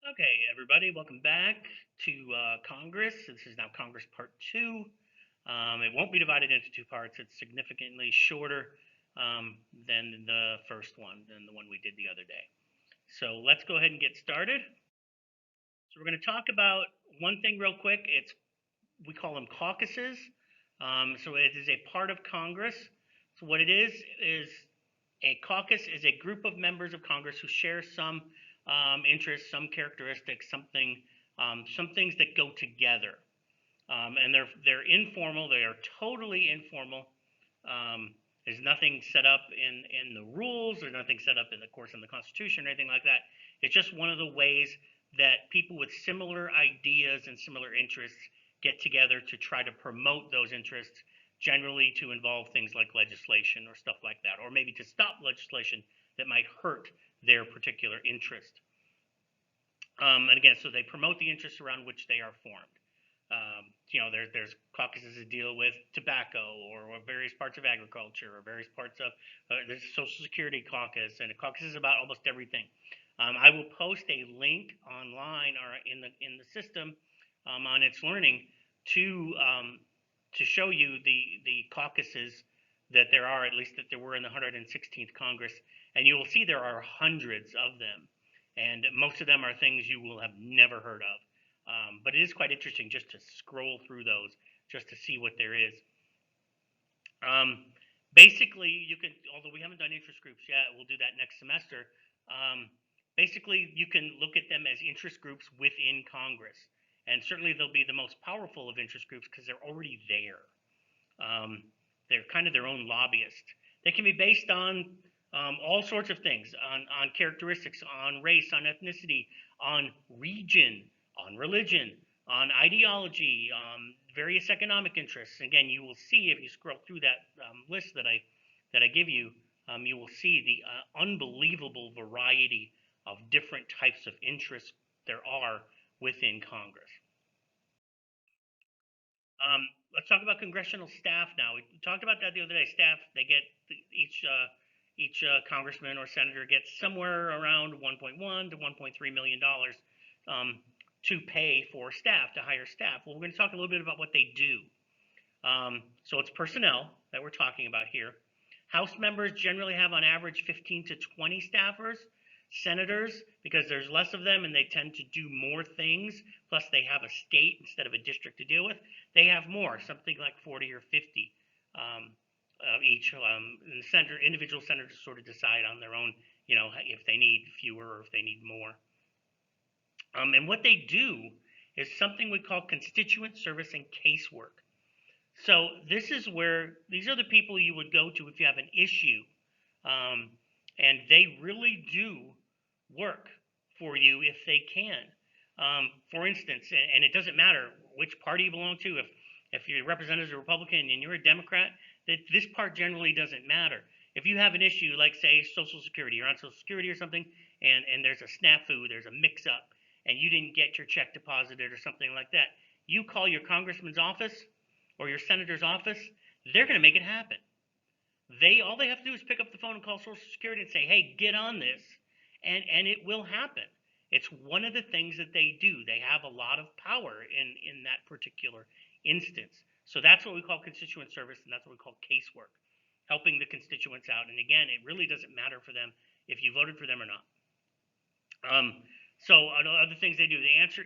Okay, everybody, welcome back to Congress. This is now Congress Part 2. It won't be divided into two parts. It's significantly shorter than the first one, than the one we did the other day. So let's go ahead and get started. So we're going to talk about one thing real quick. We call them caucuses. So it is a part of Congress. So what it is a caucus is a group of members of Congress who share some interests, some characteristics, some things that go together. And they're informal. They are totally informal. There's nothing set up in the rules. There's nothing set up in the Constitution or anything like that. It's just one of the ways that people with similar ideas and similar interests get together to try to promote those interests, generally to involve things like legislation or stuff like that, or maybe to stop legislation that might hurt their particular interest. And again, so they promote the interests around which they are formed. There's caucuses that deal with tobacco or various parts of agriculture or various parts of there's a Social Security caucus, and a caucus is about almost everything. I will post a link online or in the system on its learning to show you the caucuses that there are, at least that there were in the 116th Congress, and you will see there are hundreds of them, and most of them are things you will have never heard of. But it is quite interesting just to scroll through those, just to see what there is. Basically, you can, although we haven't done interest groups yet, we'll do that next semester. Basically, you can look at them as interest groups within Congress. And certainly they'll be the most powerful of interest groups because they're already there. They're kind of their own lobbyists. They can be based on all sorts of things, on characteristics, on race, on ethnicity, on region, on religion, on ideology, various economic interests. Again, you will see if you scroll through that list that I give you, you will see the unbelievable variety of different types of interests there are within Congress. Let's talk about congressional staff now. We talked about that the other day. Staff, they get each congressman or senator gets somewhere around 1.1 to 1.3 million dollars to pay for staff, to hire staff. Well, we're going to talk a little bit about what they do. So it's personnel that we're talking about here. House members generally have on average 15 to 20 staffers. Senators, because there's less of them and they tend to do more things, plus they have a state instead of a district to deal with, they have more, something like 40 or 50 each. And the individual senators sort of decide on their own, if they need fewer or if they need more. And what they do is something we call constituent service and casework. So this is where these are the people you would go to if you have an issue, and they really do work for you if they can. For instance, and it doesn't matter which party you belong to. If your representative is a Republican and you're a Democrat, this part generally doesn't matter. If you have an issue like, say, Social Security, you're on Social Security or something, and there's a snafu, there's a mix-up, and you didn't get your check deposited or something like that, you call your congressman's office or your senator's office, they're going to make it happen. All they have to do is pick up the phone and call Social Security and say, hey, get on this, and it will happen. It's one of the things that they do. They have a lot of power in that particular instance. So that's what we call constituent service, and that's what we call casework, helping the constituents out. And again, it really doesn't matter for them if you voted for them or not. So other things they do, they answer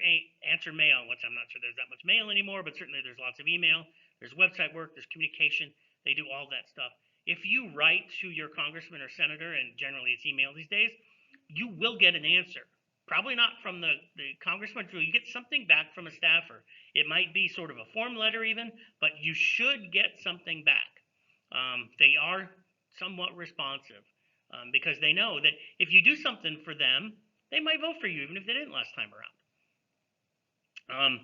mail, which I'm not sure there's that much mail anymore, but certainly there's lots of email. There's website work. There's communication. They do all that stuff. If you write to your congressman or senator, and generally it's email these days, you will get an answer. Probably not from the congressman. You get something back from a staffer. It might be sort of a form letter even, but you should get something back. They are somewhat responsive because they know that if you do something for them, they might vote for you even if they didn't last time around.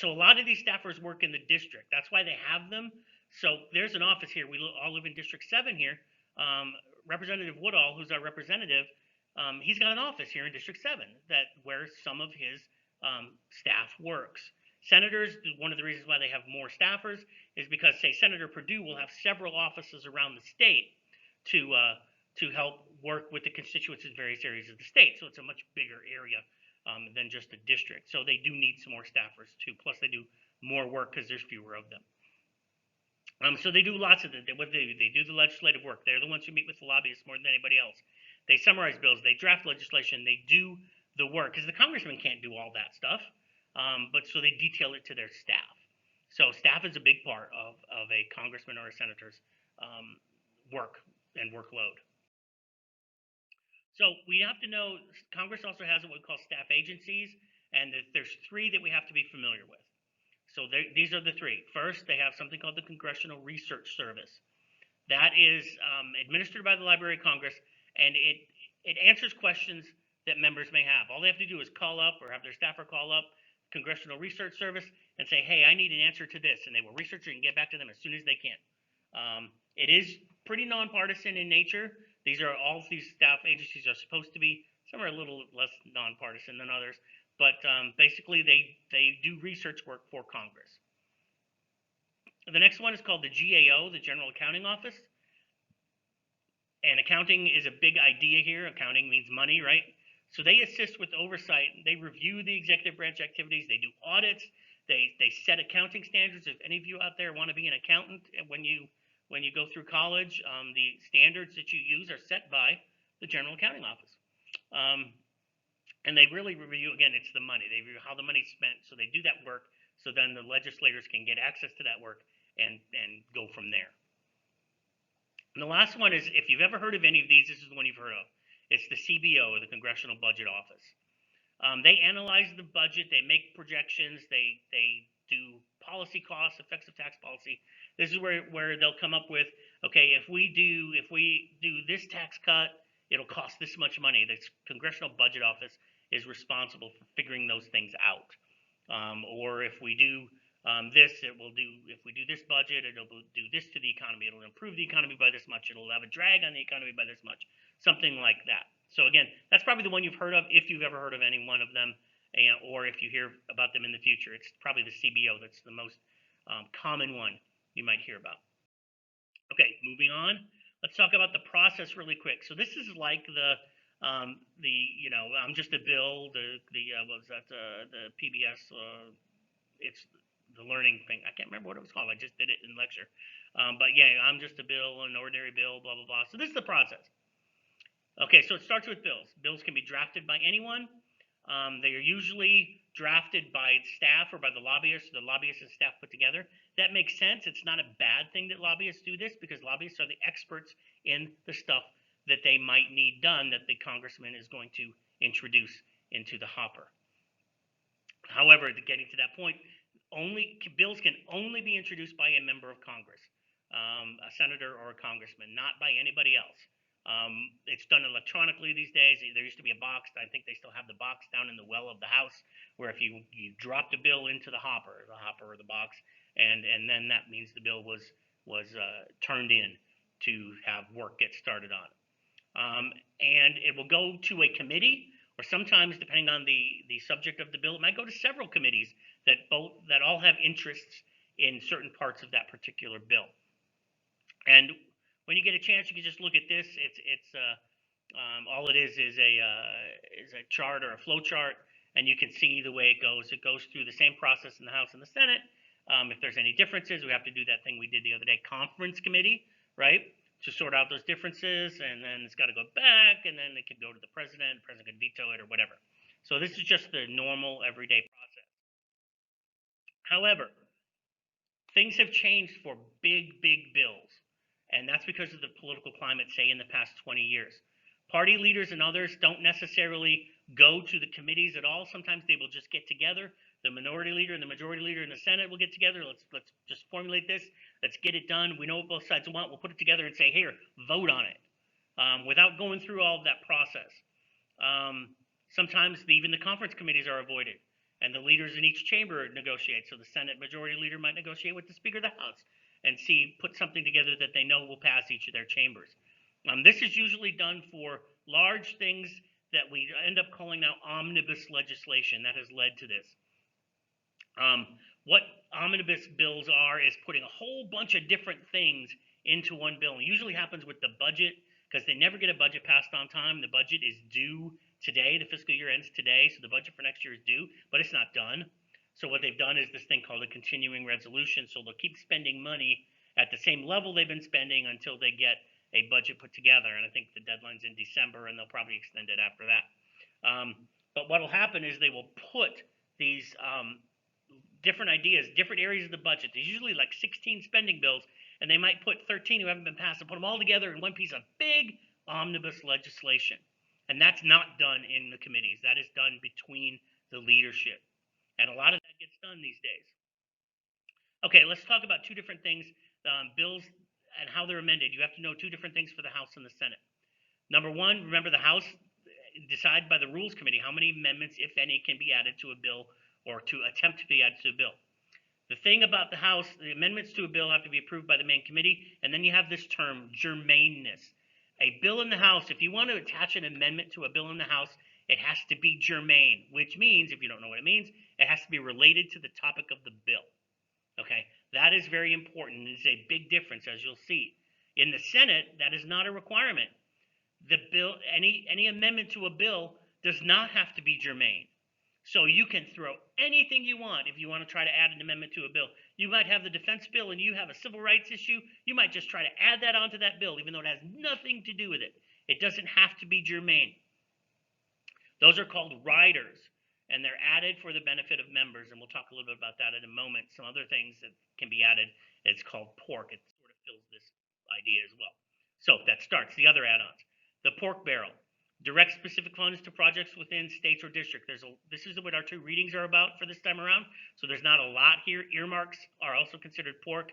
So a lot of these staffers work in the district. That's why they have them. So there's an office here. We all live in District 7 here. Representative Woodall, who's our representative, he's got an office here in District 7 where some of his staff works. Senators, one of the reasons why they have more staffers is because, say, Senator Perdue will have several offices around the state to help work with the constituents in various areas of the state. So it's a much bigger area than just a district. So they do need some more staffers too. Plus they do more work because there's fewer of them. So they do lots of what they do. They do the legislative work. They're the ones who meet with the lobbyists more than anybody else. They summarize bills. They draft legislation. They do the work because the congressman can't do all that stuff. But so they detail it to their staff. So staff is a big part of a congressman or a senator's work and workload. So we have to know Congress also has what we call staff agencies, and there's three that we have to be familiar with. So these are the three. First, they have something called the Congressional Research Service. That is administered by the Library of Congress, and it answers questions that members may have. All they have to do is call up or have their staffer call up Congressional Research Service and say, hey, I need an answer to this, and they will research it and get back to them as soon as they can. It is pretty nonpartisan in nature. All of these staff agencies are supposed to be. Some are a little less nonpartisan than others, but basically they do research work for Congress. The next one is called the GAO, the General Accounting Office. And accounting is a big idea here. Accounting means money, right? So they assist with oversight. They review the executive branch activities. They do audits. They set accounting standards. If any of you out there want to be an accountant, when you go through college, the standards that you use are set by the General Accounting Office. And they really review, again, it's the money. They review how the money's spent. So they do that work. So then the legislators can get access to that work and go from there. And the last one is, if you've ever heard of any of these, this is the one you've heard of. It's the CBO, or the Congressional Budget Office. They analyze the budget. They make projections. They do policy costs, effects of tax policy. This is where they'll come up with, okay, if we do this tax cut, it'll cost this much money. The Congressional Budget Office is responsible for figuring those things out. Or if we do if we do this budget, it'll do this to the economy. It'll improve the economy by this much. It'll have a drag on the economy by this much. Something like that. So again, that's probably the one you've heard of, if you've ever heard of any one of them, or if you hear about them in the future. It's probably the CBO that's the most common one you might hear about. Okay, moving on. Let's talk about the process really quick. So this is like I'm just a bill. What was that? The PBS. It's the learning thing. I can't remember what it was called. I just did it in lecture. But yeah, I'm just a bill, an ordinary bill, blah, blah, blah. So this is the process. Okay, so it starts with bills. Bills can be drafted by anyone. They are usually drafted by staff or by the lobbyists. The lobbyists and staff put together. That makes sense. It's not a bad thing that lobbyists do this, because lobbyists are the experts in the stuff that they might need done that the congressman is going to introduce into the hopper. However, getting to that point, bills can only be introduced by a member of Congress, a senator or a congressman, not by anybody else. It's done electronically these days. There used to be a box. I think they still have the box down in the well of the House, where if you dropped a bill into the hopper or the box, and then that means the bill was turned in to have work get started on. And it will go to a committee, or sometimes, depending on the subject of the bill, it might go to several committees that all have interests in certain parts of that particular bill. And when you get a chance, you can just look at this. It's all it is a chart or a flow chart, and you can see the way it goes. It goes through the same process in the House and the Senate. If there's any differences, we have to do that thing we did the other day, conference committee, right, to sort out those differences, and then it's got to go back, and then it can go to the president. The president can veto it or whatever. So this is just the normal everyday process. However, things have changed for big bills, and that's because of the political climate, say, in the past 20 years. Party leaders and others don't necessarily go to the committees at all. Sometimes they will just get together. The minority leader and the majority leader in the Senate will get together. Let's just formulate this. Let's get it done. We know what both sides want. We'll put it together and say, here, vote on it, without going through all of that process. Sometimes even the conference committees are avoided, and the leaders in each chamber negotiate. So the Senate majority leader might negotiate with the Speaker of the House and put something together that they know will pass each of their chambers. This is usually done for large things that we end up calling now omnibus legislation. That has led to this. What omnibus bills are is putting a whole bunch of different things into one bill. It usually happens with the budget, because they never get a budget passed on time. The budget is due today. The fiscal year ends today, so the budget for next year is due, but it's not done. So what they've done is this thing called a continuing resolution. So they'll keep spending money at the same level they've been spending until they get a budget put together. And I think the deadline's in December, and they'll probably extend it after that. But what will happen is they will put these different ideas, different areas of the budget. There's usually like 16 spending bills, and they might put 13 who haven't been passed and put them all together in one piece of big omnibus legislation. And that's not done in the committees. That is done between the leadership. And a lot of that gets done these days. Okay, let's talk about two different things, bills and how they're amended. You have to know two different things for the House and the Senate. Number one, remember the House decide by the Rules Committee how many amendments, if any, can be added to a bill or to attempt to be added to a bill. The thing about the House, the amendments to a bill have to be approved by the main committee, and then you have this term, germaneness. A bill in the House, if you want to attach an amendment to a bill in the House, it has to be germane, which means, if you don't know what it means, it has to be related to the topic of the bill. Okay, that is very important. It's a big difference, as you'll see. In the Senate, that is not a requirement. The bill, any amendment to a bill does not have to be germane. So you can throw anything you want if you want to try to add an amendment to a bill. You might have the defense bill and you have a civil rights issue. You might just try to add that onto that bill, even though it has nothing to do with it. It doesn't have to be germane. Those are called riders, and they're added for the benefit of members, and we'll talk a little bit about that in a moment. Some other things that can be added, it's called pork. It sort of fills this idea as well. So that starts the other add-ons. The pork barrel. Direct specific funds to projects within states or districts. This is what our two readings are about for this time around. So there's not a lot here. Earmarks are also considered pork.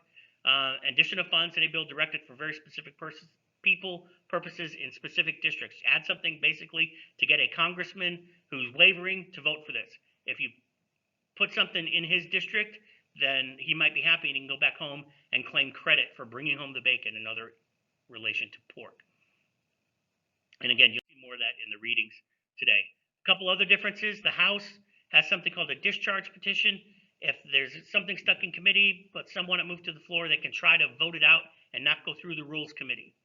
Addition of funds in a bill directed for very specific purposes in specific districts. Add something basically to get a congressman who's wavering to vote for this. If you put something in his district, then he might be happy and he can go back home and claim credit for bringing home the bacon, another relation to pork. And again, you'll see more of that in the readings today. A couple other differences. The House has something called a discharge petition. If there's something stuck in committee, but some want it moved to the floor, they can try to vote it out and not go through the Rules Committee.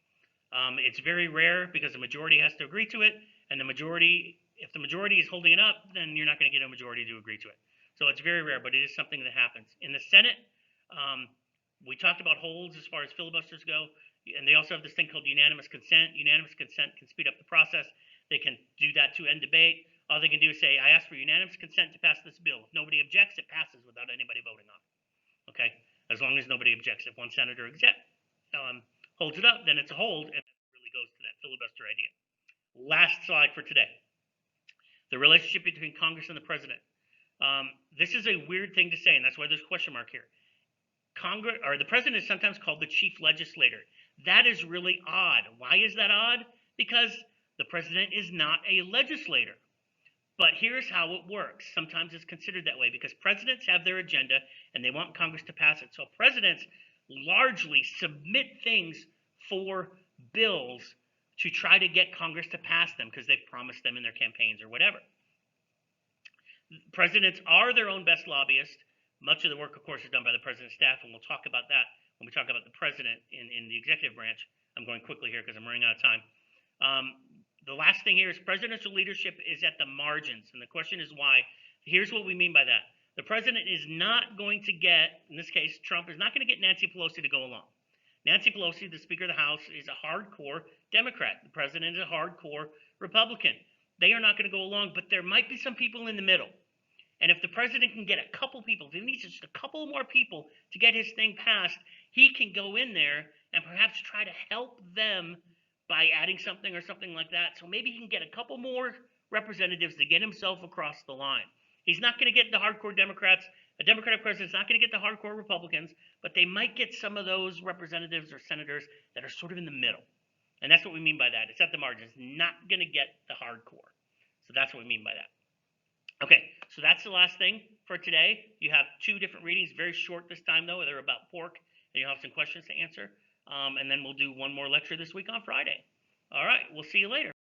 It's very rare because the majority has to agree to it, and if the majority is holding it up, then you're not going to get a majority to agree to it. So it's very rare, but it is something that happens. In the Senate, we talked about holds as far as filibusters go. And they also have this thing called unanimous consent. Unanimous consent can speed up the process. They can do that to end debate. All they can do is say, I ask for unanimous consent to pass this bill. If nobody objects, it passes without anybody voting on it. Okay? As long as nobody objects. If one senator holds it up, then it's a hold, and it really goes to that filibuster idea. Last slide for today. The relationship between Congress and the president. This is a weird thing to say, and that's why there's a question mark here. The president is sometimes called the chief legislator. That is really odd. Why is that odd? Because the president is not a legislator. But here's how it works. Sometimes it's considered that way because presidents have their agenda and they want Congress to pass it. So presidents largely submit things for bills to try to get Congress to pass them because they've promised them in their campaigns or whatever. Presidents are their own best lobbyists. Much of the work, of course, is done by the president's staff, and we'll talk about that when we talk about the president in the executive branch. I'm going quickly here because I'm running out of time. The last thing here is presidential leadership is at the margins, and the question is why. Here's what we mean by that. The president is not going to get, in this case, Trump is not going to get Nancy Pelosi to go along. Nancy Pelosi, the Speaker of the House, is a hardcore Democrat. The president is a hardcore Republican. They are not going to go along, but there might be some people in the middle. And if the president can get a couple people, if he needs just a couple more people to get his thing passed, he can go in there and perhaps try to help them by adding something or something like that. So maybe he can get a couple more representatives to get himself across the line. He's not going to get the hardcore Democrats. A Democratic president's not going to get the hardcore Republicans, but they might get some of those representatives or senators that are sort of in the middle. And that's what we mean by that. It's at the margins. Not going to get the hardcore. So that's what we mean by that. Okay, so that's the last thing for today. You have two different readings, very short this time though. They're about pork, and you'll have some questions to answer. And then we'll do one more lecture this week on Friday. All right, we'll see you later.